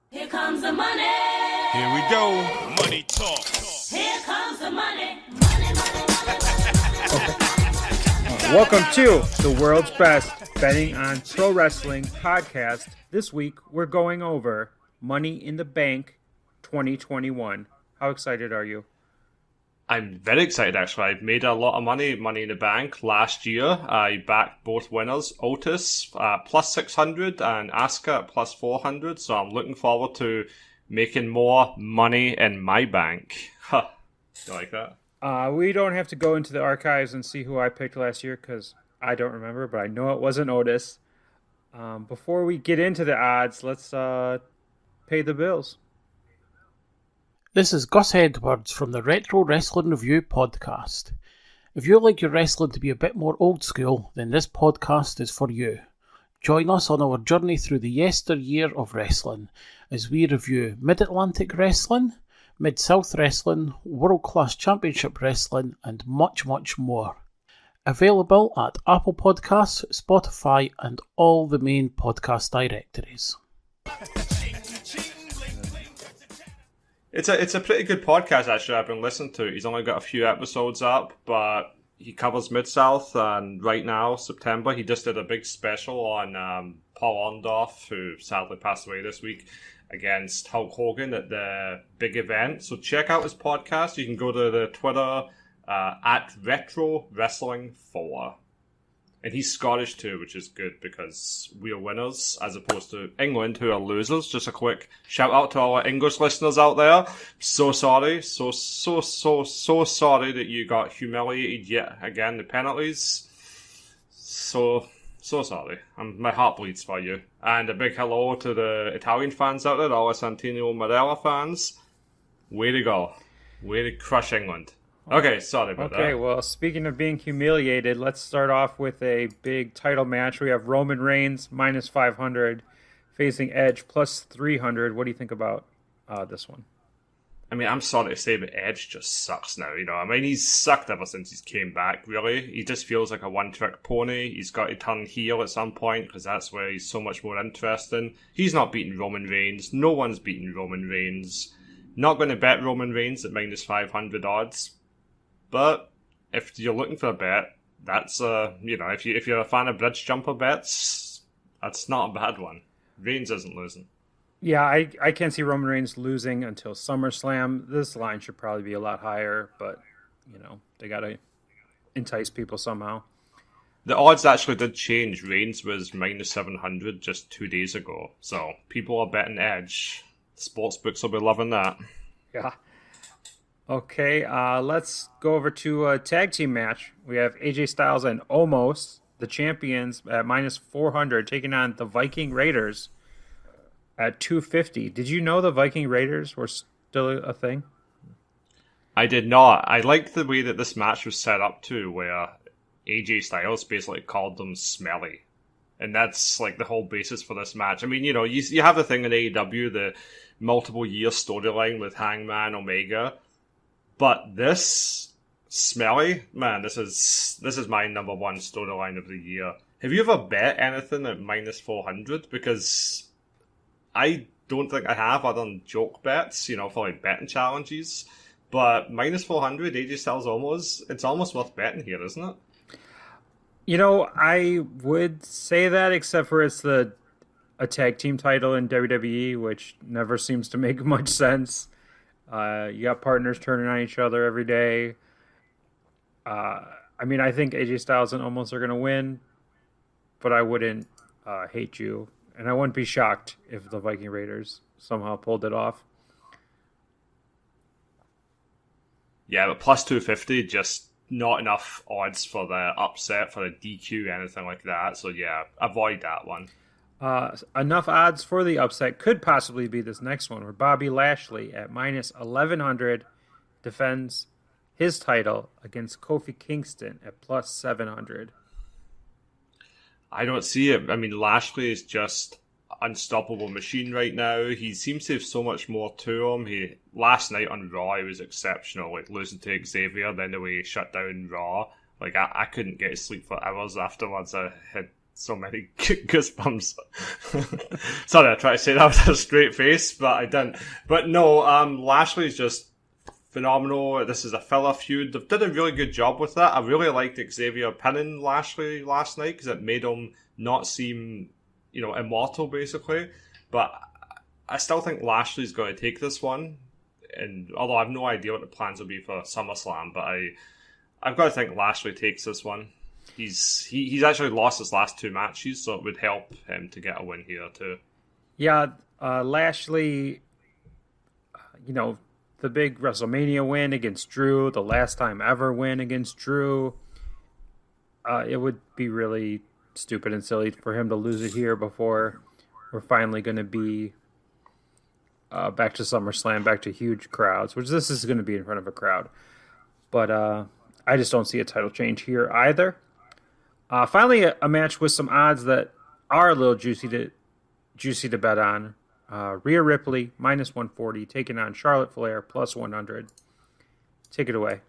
Here comes the money. Here we go. Money talk. Here comes the money. Money, money, money, money. Welcome to the world's best betting on pro wrestling podcast. This week we're going over Money in the Bank 2021. How excited are you? I'm very excited, actually. I've made a lot of money in the bank last year. I backed both winners, Otis plus 600 and Asuka at plus 400. So I'm looking forward to making more money in my bank. Huh. You like that? We don't have to go into the archives and see who I picked last year because I don't remember, but I know it wasn't Otis. Before we get into the odds, let's pay the bills. This is Gus Edwards from the Retro Wrestling Review podcast. If you like your wrestling to be a bit more old school, then this podcast is for you. Join us on our journey through the yesteryear of wrestling as we review Mid-Atlantic Wrestling, Mid-South Wrestling, World Class Championship Wrestling, and much, much more. Available at Apple Podcasts, Spotify, and all the main podcast directories. It's a pretty good podcast, actually. I've been listening to it. He's only got a few episodes up, but he covers Mid-South, and right now, September, he just did a big special on Paul Orndorff, who sadly passed away this week, against Hulk Hogan at the big event. So check out his podcast. You can go to the Twitter at Retro Wrestling 4. And he's Scottish too, which is good because we are winners as opposed to England, who are losers. Just a quick shout out to all our English listeners out there. So sorry. So sorry that you got humiliated yet again, the penalties. So sorry. My heart bleeds for you. And a big hello to the Italian fans out there, all the Santino Marella fans. Way to go. Way to crush England. Okay, sorry about that. Okay, well, speaking of being humiliated, let's start off with a big title match. We have Roman Reigns minus 500 facing Edge plus 300. What do you think about this one? I mean, I'm sorry to say, but Edge just sucks now, you know. I mean, he's sucked ever since he's came back, really. He just feels like a one-trick pony. He's got to turn heel at some point, because that's where he's so much more interesting. He's not beating Roman Reigns. No one's beating Roman Reigns. Not going to bet Roman Reigns at minus 500 odds. But if you're looking for a bet, that's if you're a fan of bridge jumper bets, that's not a bad one. Reigns isn't losing. Yeah, I can't see Roman Reigns losing until SummerSlam. This line should probably be a lot higher, but they got to entice people somehow. The odds actually did change. Reigns was minus 700 just 2 days ago, so people are betting Edge. Sportsbooks will be loving that. Yeah. Okay, let's go over to a tag team match. We have AJ Styles and Omos, the champions, at minus 400, taking on the Viking Raiders at 250. Did you know the Viking Raiders were still a thing? I did not. I liked the way that this match was set up too, where AJ Styles basically called them smelly. And that's like the whole basis for this match. I mean, you have the thing in AEW, the multiple year storyline with Hangman Omega. But this smelly, man, this is my number one storyline of the year. Have you ever bet anything at minus 400? Because I don't think I have, other than joke bets, for like betting challenges. But minus 400, AJ Styles it's almost worth betting here, isn't it? I would say that, except for it's a tag team title in WWE, which never seems to make much sense. You got partners turning on each other every day. I think AJ Styles and Omos are going to win, but I wouldn't hate you. And I wouldn't be shocked if the Viking Raiders somehow pulled it off. Yeah, but plus 250, just not enough odds for the upset, for the DQ, anything like that. So yeah, avoid that one. Enough odds for the upset could possibly be this next one, where Bobby Lashley at minus 1100 defends his title against Kofi Kingston at plus 700. I don't see it. I mean, Lashley is just unstoppable machine right now. He seems to have so much more to him. Last night on Raw, he was exceptional, like losing to Xavier, then the way he shut down Raw. Like, I couldn't get to sleep for hours afterwards. I had so many goosebumps. Sorry, I tried to say that with a straight face, but I didn't. But no, Lashley's just phenomenal. This is a filler feud. They've did a really good job with that. I really liked Xavier pinning Lashley last night because it made him not seem, immortal basically. But I still think Lashley's going to take this one. And although I have no idea what the plans will be for SummerSlam, but I've got to think Lashley takes this one. He's actually lost his last 2 matches, so it would help him to get a win here too. Yeah, Lashley, the big WrestleMania win against Drew, the last time ever win against Drew. It would be really stupid and silly for him to lose it here before we're finally going to be back to SummerSlam, back to huge crowds, which this is going to be in front of a crowd. But I just don't see a title change here either. Finally, a match with some odds that are a little juicy to bet on. Rhea Ripley, minus 140, taking on Charlotte Flair, plus 100. Take it away.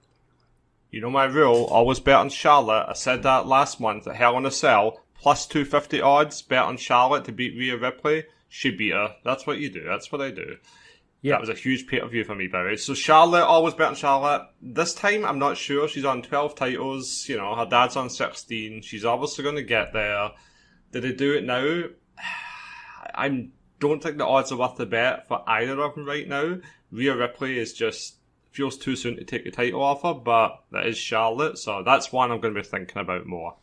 You know my rule, always bet on Charlotte. I said that last month at Hell in a Cell. Plus 250 odds, bet on Charlotte to beat Rhea Ripley. She beat her. That's what you do. That's what I do. Yeah. That was a huge pay-per-view for me, by the way. So Charlotte, always bet on Charlotte. This time, I'm not sure. She's on 12 titles. Her dad's on 16. She's obviously going to get there. Did they do it now? I don't think the odds are worth the bet for either of them right now. Rhea Ripley feels too soon to take the title off her, but that is Charlotte, so that's one I'm going to be thinking about more.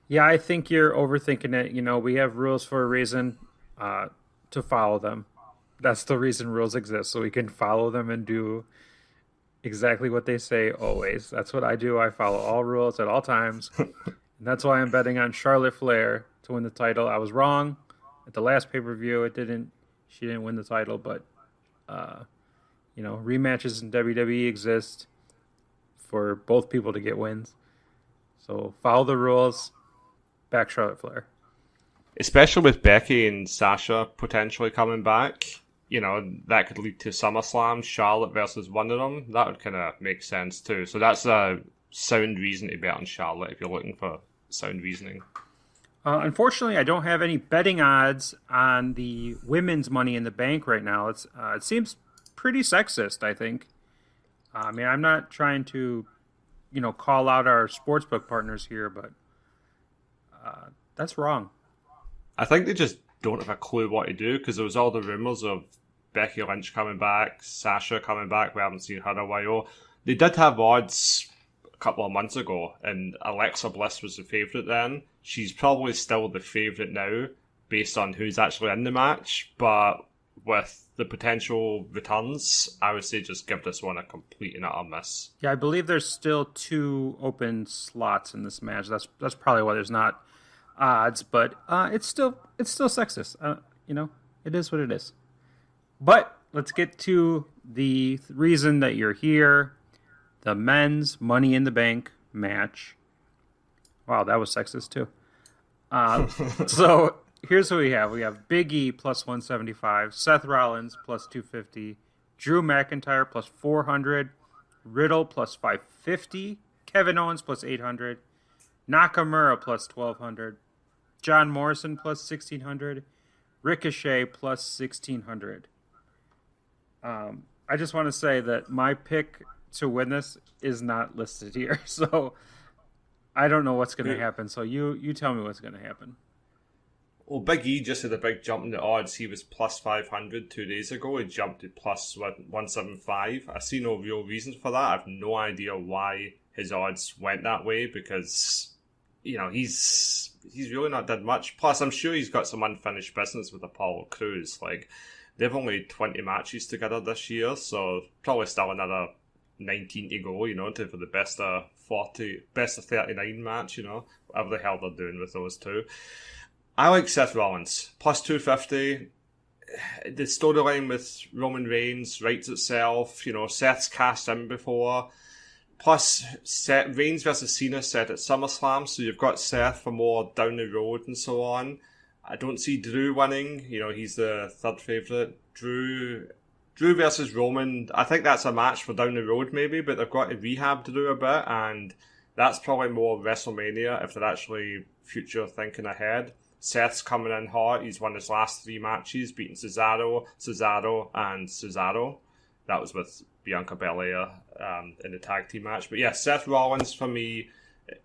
Yeah, I think you're overthinking it. We have rules for a reason, to follow them. That's the reason rules exist, so we can follow them and do exactly what they say always. That's what I do. I follow all rules at all times. And that's why I'm betting on Charlotte Flair to win the title. I was wrong at the last pay-per-view. She didn't win the title, but rematches in WWE exist for both people to get wins. So follow the rules. Back Charlotte Flair. Especially with Becky and Sasha potentially coming back, that could lead to SummerSlam, Charlotte versus one of them. That would kind of make sense too. So that's a sound reason to bet on Charlotte if you're looking for sound reasoning. Unfortunately, I don't have any betting odds on the women's Money in the Bank right now. It seems pretty sexist, I think. I'm not trying to, call out our sportsbook partners here, but that's wrong. I think they just don't have a clue what to do because there was all the rumours of Becky Lynch coming back, Sasha coming back. We haven't seen her in a while. They did have odds a couple of months ago, and Alexa Bliss was the favourite then. She's probably still the favourite now based on who's actually in the match, but with the potential returns, I would say just give this one a complete and utter miss. Yeah, I believe there's still 2 open slots in this match. That's probably why there's not odds, but it's still sexist. It is what it is. But let's get to the reason that you're here: the men's Money in the Bank match. Wow, that was sexist too. So here's what we have. We have Big E plus 175, Seth Rollins plus 250, Drew McIntyre plus 400, Riddle plus 550, Kevin Owens plus 800, Nakamura plus 1200, John Morrison plus 1600, Ricochet plus 1600. I just want to say that my pick to win this is not listed here, so I don't know what's going to happen. So you tell me what's going to happen. Well, Big E just had a big jump in the odds. He was plus 500 2 days ago. He jumped to plus 175. I see no real reason for that. I have no idea why his odds went that way because, he's really not done much. Plus, I'm sure he's got some unfinished business with Apollo Crews. They've only 20 matches together this year, so probably still another 19 to go, for the best of 39 match, whatever the hell they're doing with those two. I like Seth Rollins, plus 250. The storyline with Roman Reigns writes itself. Seth's cashed in before. Plus, Reigns versus Cena set at SummerSlam, so you've got Seth for more down the road and so on. I don't see Drew winning. He's the third favourite. Drew versus Roman, I think that's a match for down the road maybe, but they've got to rehab Drew a bit, and That's probably more WrestleMania if they're actually future thinking ahead. Seth's coming in hot. He's won his last 3 matches, beating Cesaro, and Cesaro. That was with Bianca Belair in the tag team match. But yeah, Seth Rollins for me,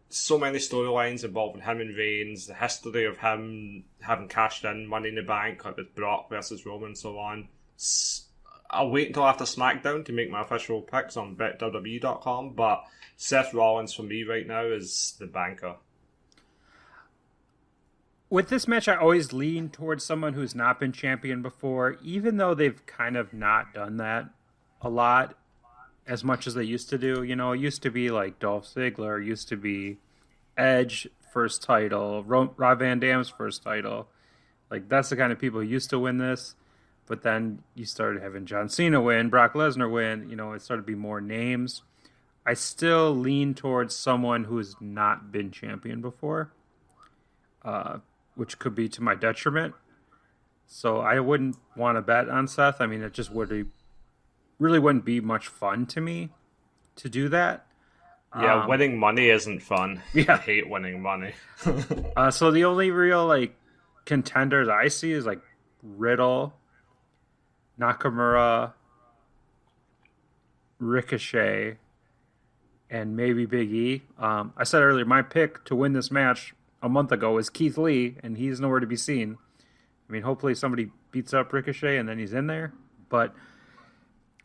so many storylines involving him and Reigns, the history of him having cashed in Money in the Bank, like with Brock versus Roman and so on. I'll wait until after SmackDown to make my official picks on betwwe.com, but Seth Rollins for me right now is the banker. With this match, I always lean towards someone who's not been champion before, even though they've kind of not done that a lot as much as they used to do. You know, it used to be like Dolph Ziggler, it used to be Edge first title, Rob Van Dam's first title. Like, that's the kind of people who used to win this. But then you started having John Cena win, Brock Lesnar win. You know, it started to be more names. I still lean towards someone who has not been champion before, which could be to my detriment. So I wouldn't want to bet on Seth. I mean, it just really wouldn't be much fun to me to do that. Yeah, winning money isn't fun. Yeah. I hate winning money. So the only real like contenders I see is like Riddle, Nakamura, Ricochet, and maybe Big E. I said earlier, my pick to win this match a month ago was Keith Lee, and he's nowhere to be seen. I mean, hopefully somebody beats up Ricochet and then he's in there. But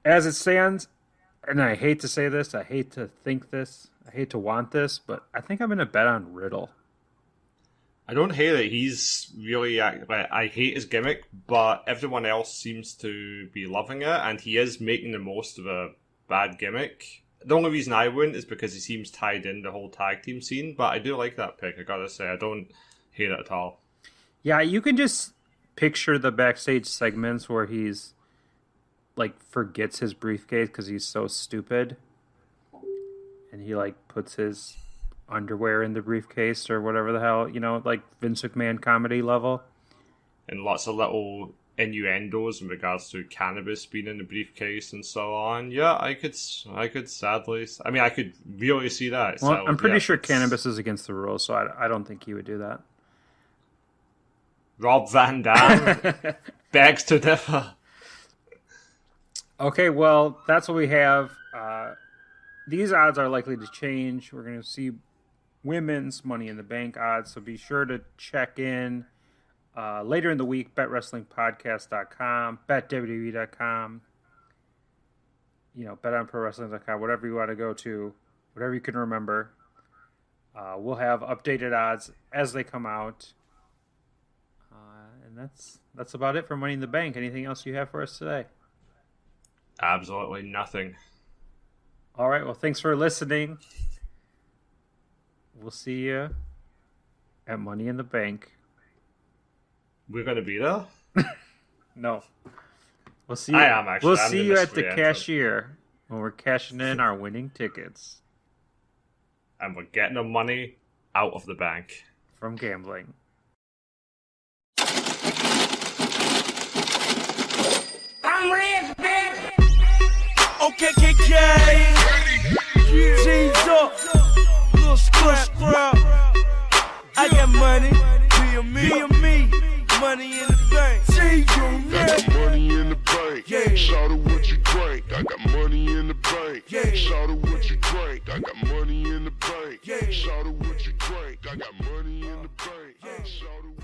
as it stands, and I hate to say this, I hate to think this, I hate to want this, but I think I'm going to bet on Riddle. I don't hate it. He's really... I hate his gimmick, but everyone else seems to be loving it, and he is making the most of a bad gimmick. The only reason I wouldn't is because he seems tied in the whole tag team scene, but I do like that pick, I gotta say. I don't hate it at all. Yeah, you can just picture the backstage segments where he's, like, forgets his briefcase because he's so stupid. And he, like, puts his underwear in the briefcase or whatever the hell, you know, like Vince McMahon comedy level. And lots of little innuendos in regards to cannabis being in the briefcase and so on. Yeah, I could sadly... I mean, I could really see that. Well, so, I'm pretty sure cannabis is against the rules, so I don't think he would do that. Rob Van Dam begs to differ. Okay, well, that's what we have. These odds are likely to change. We're going to see women's Money in the Bank odds, so be sure to check in later in the week, betwrestlingpodcast.com, betwwe.com, you know, betonprowrestling.com, whatever you want to go to, whatever you can remember. We'll have updated odds as they come out. And that's about it for Money in the Bank. Anything else you have for us today? Absolutely nothing. All right, well, thanks for listening. We'll see you at Money in the Bank. We're going to be there? No. We'll see you. I am, actually. We'll I'm see the you at the miscreant. cashier when we're cashing in our winning tickets And we're getting the money out of the bank. from gambling. I'm rich, bitch. Okay, G's up, little scrap. I got money, be a me, money in the bank. See you, I got money in the bank. Yeah. Shout out what you drink. I got money in the bank. Yeah. Shout out what you drink. I got money in the bank. Yeah. Shout out what you drink. I got money in the bank. Shout out